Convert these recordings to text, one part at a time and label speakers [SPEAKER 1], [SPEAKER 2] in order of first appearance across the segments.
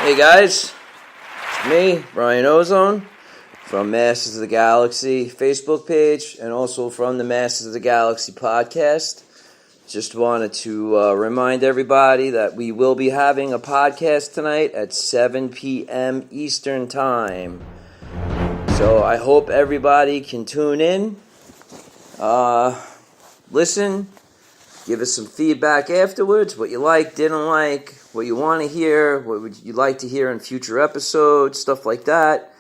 [SPEAKER 1] Hey guys, it's me, Brian Ozone, from Masters of the Galaxy Facebook page, and also from the Masters of the Galaxy podcast. Just wanted to remind everybody that we will be having a podcast tonight at 7 p.m. Eastern Time. So I hope everybody can tune in, listen, give us some feedback afterwards, what you like, didn't like, what you want to hear, what would you like to hear in future episodes, stuff like that.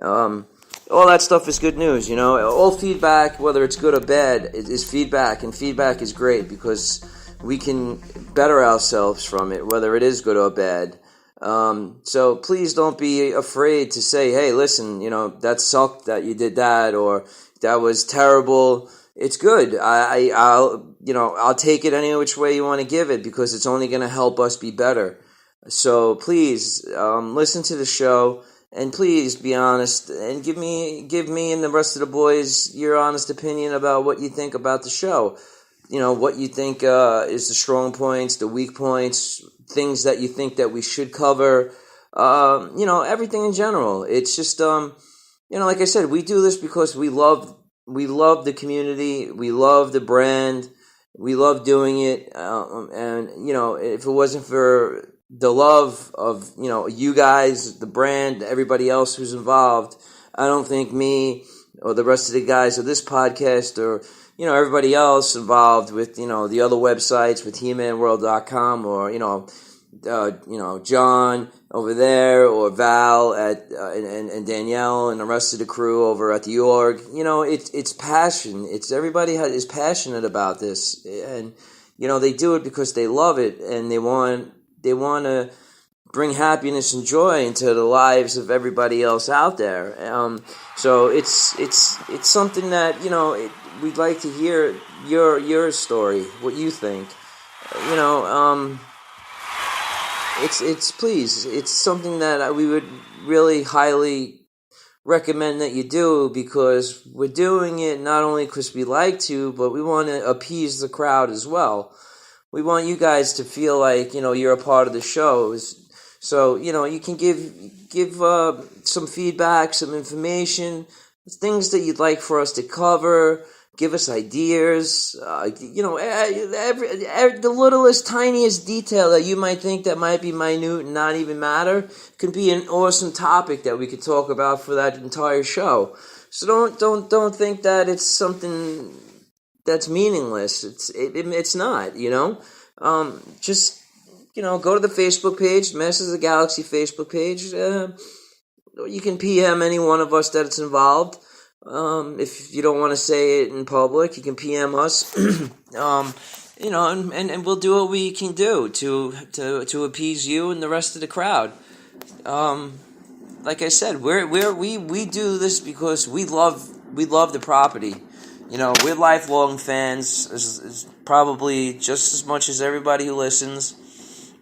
[SPEAKER 1] All that stuff is good news, you know. All feedback, whether it's good or bad, is feedback, and feedback is great because we can better ourselves from it, whether it is good or bad. So please don't be afraid to say, hey, listen, you know, that sucked that you did that, or that was terrible. It's good. I'll take it any which way you want to give it because it's only going to help us be better. So please listen to the show and please be honest and give me and the rest of the boys your honest opinion about what you think about the show. You know, what you think is the strong points, the weak points, things that you think that we should cover. Everything in general. It's just like I said, we do this because we love the community. We love the brand. We love doing it. If it wasn't for the love of, you guys, the brand, everybody else who's involved, I don't think me or the rest of the guys of this podcast or, everybody else involved with, the other websites with HeManWorld.com or, John over there, or Val and Danielle and the rest of the crew over at the org. It's passion. It's everybody is passionate about this, and they do it because they love it and they want to bring happiness and joy into the lives of everybody else out there. So it's something that we'd like to hear your story, what you think. It's something that we would really highly recommend that you do, because we're doing it not only because we like to, but we want to appease the crowd as well. We want you guys to feel like, you're a part of the show. So, you can give some feedback, some information, things that you'd like for us to cover. Give us ideas, the littlest, tiniest detail that you might think that might be minute and not even matter can be an awesome topic that we could talk about for that entire show. So don't think that it's something that's meaningless. It's not, just, go to the Facebook page, Masters of the Galaxy Facebook page. You can PM any one of us that's involved. If you don't want to say it in public, you can PM us, and we'll do what we can do to appease you and the rest of the crowd. Like I said, we do this because we love the property. We're lifelong fans, is probably just as much as everybody who listens,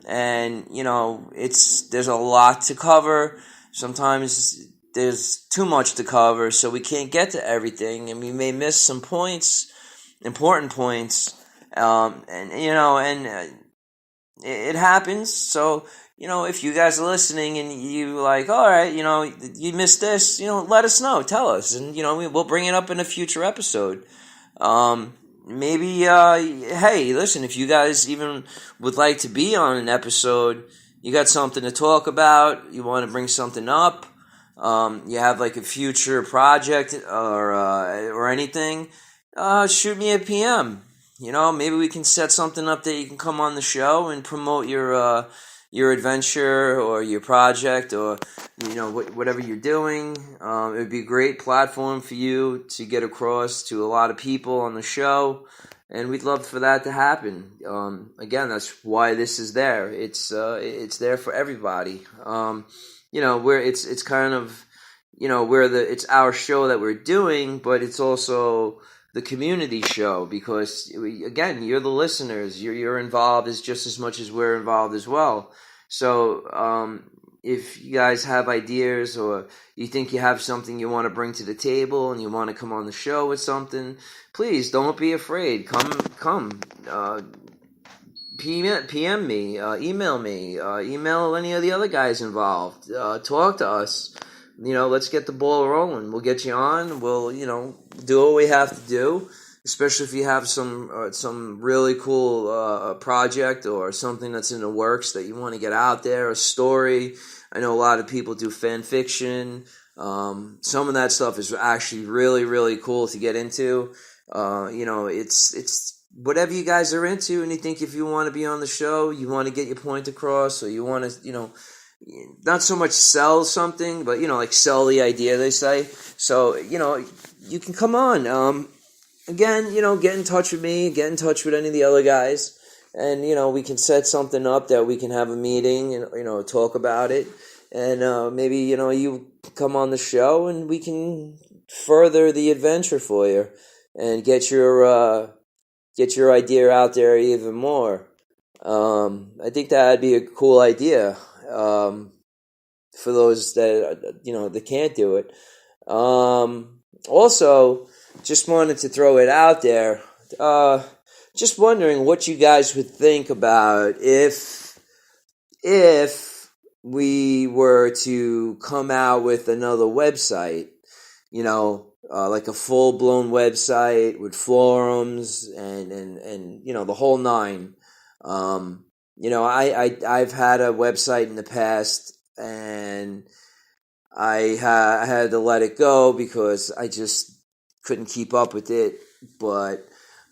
[SPEAKER 1] and there's a lot to cover. Sometimes there's too much to cover, so we can't get to everything, and we may miss some points, important points, it happens. So, if you guys are listening and you like, all right, you missed this, let us know, tell us, and, we'll bring it up in a future episode. Maybe, hey, listen, if you guys even would like to be on an episode, you got something to talk about, you want to bring something up, you have like a future project or anything, shoot me a PM. Maybe we can set something up that you can come on the show and promote your adventure or your project or whatever you're doing. It would be a great platform for you to get across to a lot of people on the show, and we'd love for that to happen. Again, that's why this is there. It's there for everybody. Where it's kind of, it's our show that we're doing, but it's also the community show, because again, you're the listeners, you're involved as just as much as we're involved as well. So, if you guys have ideas or you think you have something you want to bring to the table and you want to come on the show with something, please don't be afraid. Come. PM me, email me, email any of the other guys involved. Talk to us. Let's get the ball rolling. We'll get you on. We'll, do what we have to do. Especially if you have some really cool project or something that's in the works that you want to get out there, a story. I know a lot of people do fan fiction. Some of that stuff is actually really, really cool to get into. It's whatever you guys are into, and you think if you want to be on the show, you want to get your point across, or you want to, not so much sell something, but, like sell the idea, they say. So, you can come on. Again, get in touch with me, get in touch with any of the other guys, and, we can set something up that we can have a meeting and, talk about it. And maybe, you come on the show and we can further the adventure for you and get your idea out there even more. I think that'd be a cool idea for those that, that can't do it. Also, just wanted to throw it out there. Just wondering what you guys would think about if we were to come out with another website, like a full-blown website with forums and the whole nine. I've had a website in the past, and I had to let it go because I just couldn't keep up with it. But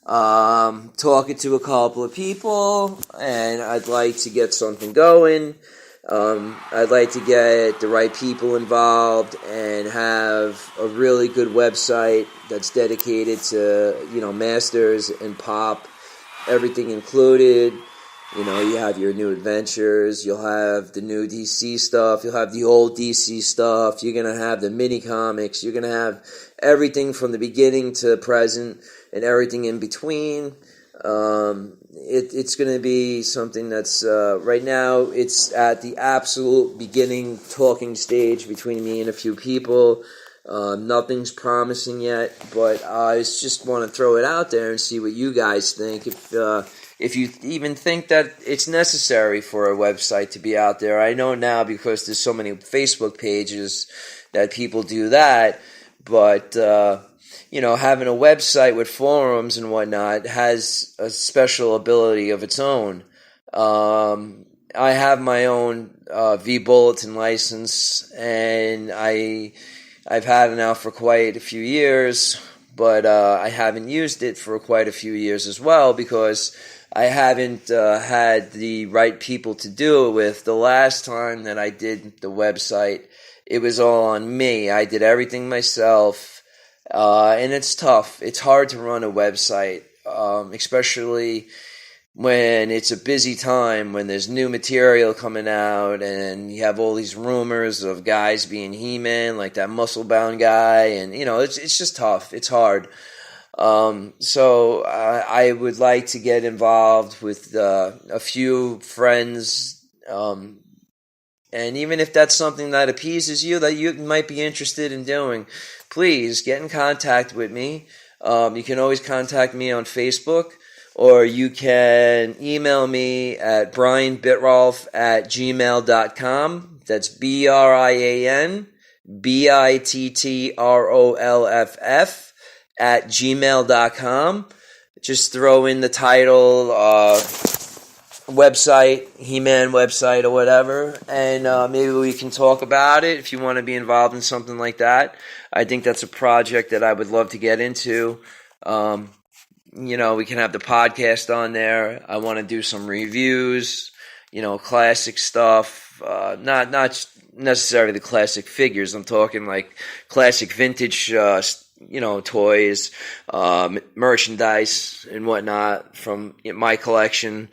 [SPEAKER 1] talking to a couple of people, and I'd like to get something going. I'd like to get the right people involved and have a really good website that's dedicated to, Masters and Pop, everything included. You have your new adventures, you'll have the new DC stuff, you'll have the old DC stuff, you're going to have the mini comics, you're going to have everything from the beginning to present and everything in between. It's going to be something that's, right now, it's at the absolute beginning talking stage between me and a few people. Nothing's promising yet, but I just want to throw it out there and see what you guys think. If you even think that it's necessary for a website to be out there. I know now because there's so many Facebook pages that people do that, but having a website with forums and whatnot has a special ability of its own. I have my own V-Bulletin license, and I've had it now for quite a few years, but I haven't used it for quite a few years as well because I haven't had the right people to do it with. The last time that I did the website, it was all on me. I did everything myself. And it's tough. It's hard to run a website, especially when it's a busy time, when there's new material coming out and you have all these rumors of guys being He-Man, like that muscle-bound guy, and, it's just tough. It's hard. So I would like to get involved with a few friends, and even if that's something that appeases you, that you might be interested in doing, please get in contact with me. You can always contact me on Facebook, or you can email me at brianbittrolf@gmail.com. That's BrianBittrolff @gmail.com. Just throw in the title, website, He-Man website or whatever, and maybe we can talk about it if you want to be involved in something like that. I think that's a project that I would love to get into. We can have the podcast on there. I want to do some reviews, classic stuff, not necessarily the classic figures. I'm talking like classic vintage toys, merchandise and whatnot from my collection,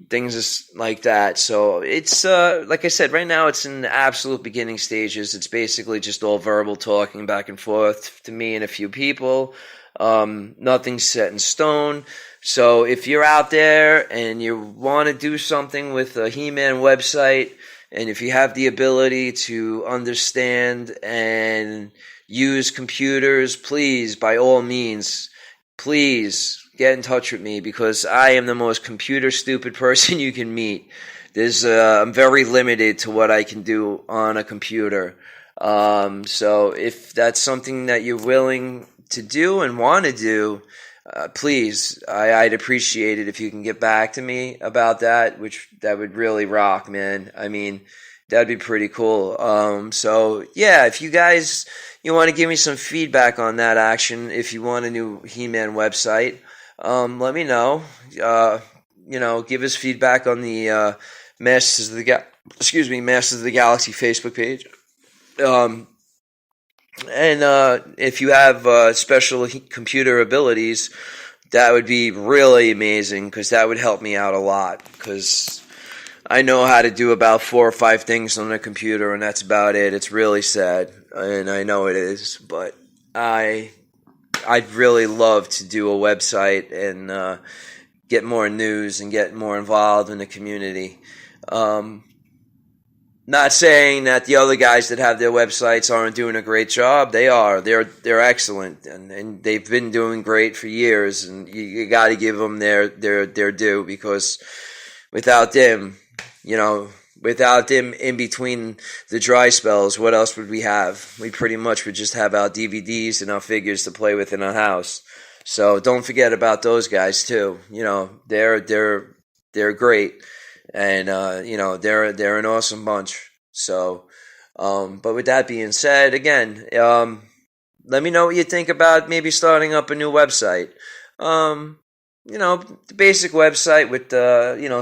[SPEAKER 1] things like that. So it's, like I said, right now it's in the absolute beginning stages. It's basically just all verbal talking back and forth to me and a few people. Nothing's set in stone. So if you're out there and you want to do something with a He-Man website, and if you have the ability to understand and use computers, please, by all means, please get in touch with me, because I am the most computer stupid person you can meet. I'm very limited to what I can do on a computer. So if that's something that you're willing to do and want to do, please, I'd appreciate it if you can get back to me about that, that would really rock, man. I mean, that'd be pretty cool. So yeah, if you guys, you want to give me some feedback on that action, if you want a new He-Man website, let me know. Give us feedback on the Masters of the Galaxy Facebook page. And if you have special computer abilities, that would be really amazing, because that would help me out a lot, because I know how to do about 4 or 5 things on a computer, and that's about it. It's really sad, and I know it is, but I'd really love to do a website and get more news and get more involved in the community. Not saying that the other guys that have their websites aren't doing a great job. They are. They're excellent, and they've been doing great for years. And you got to give them their due, because without them in between the dry spells, what else would we have? We pretty much would just have our DVDs and our figures to play with in our house. So don't forget about those guys too. They're great. And, they're an awesome bunch. So, but with that being said, again, let me know what you think about maybe starting up a new website. The basic website with,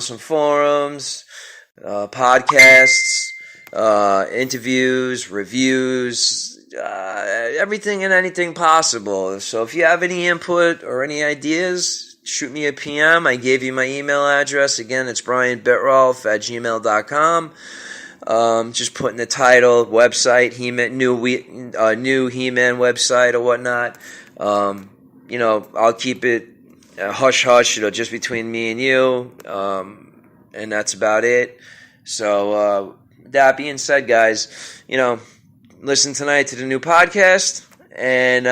[SPEAKER 1] some forums, podcasts, interviews, reviews, everything and anything possible. So if you have any input or any ideas, shoot me a PM. I gave you my email address. Again, it's brianbitrolf@gmail.com. Just put in the title, website, new He-Man website or whatnot. I'll keep it hush-hush. It'll just between me and you. And that's about it. So, that being said, guys, listen tonight to the new podcast. And,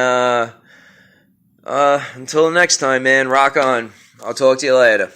[SPEAKER 1] until next time, man, rock on. I'll talk to you later.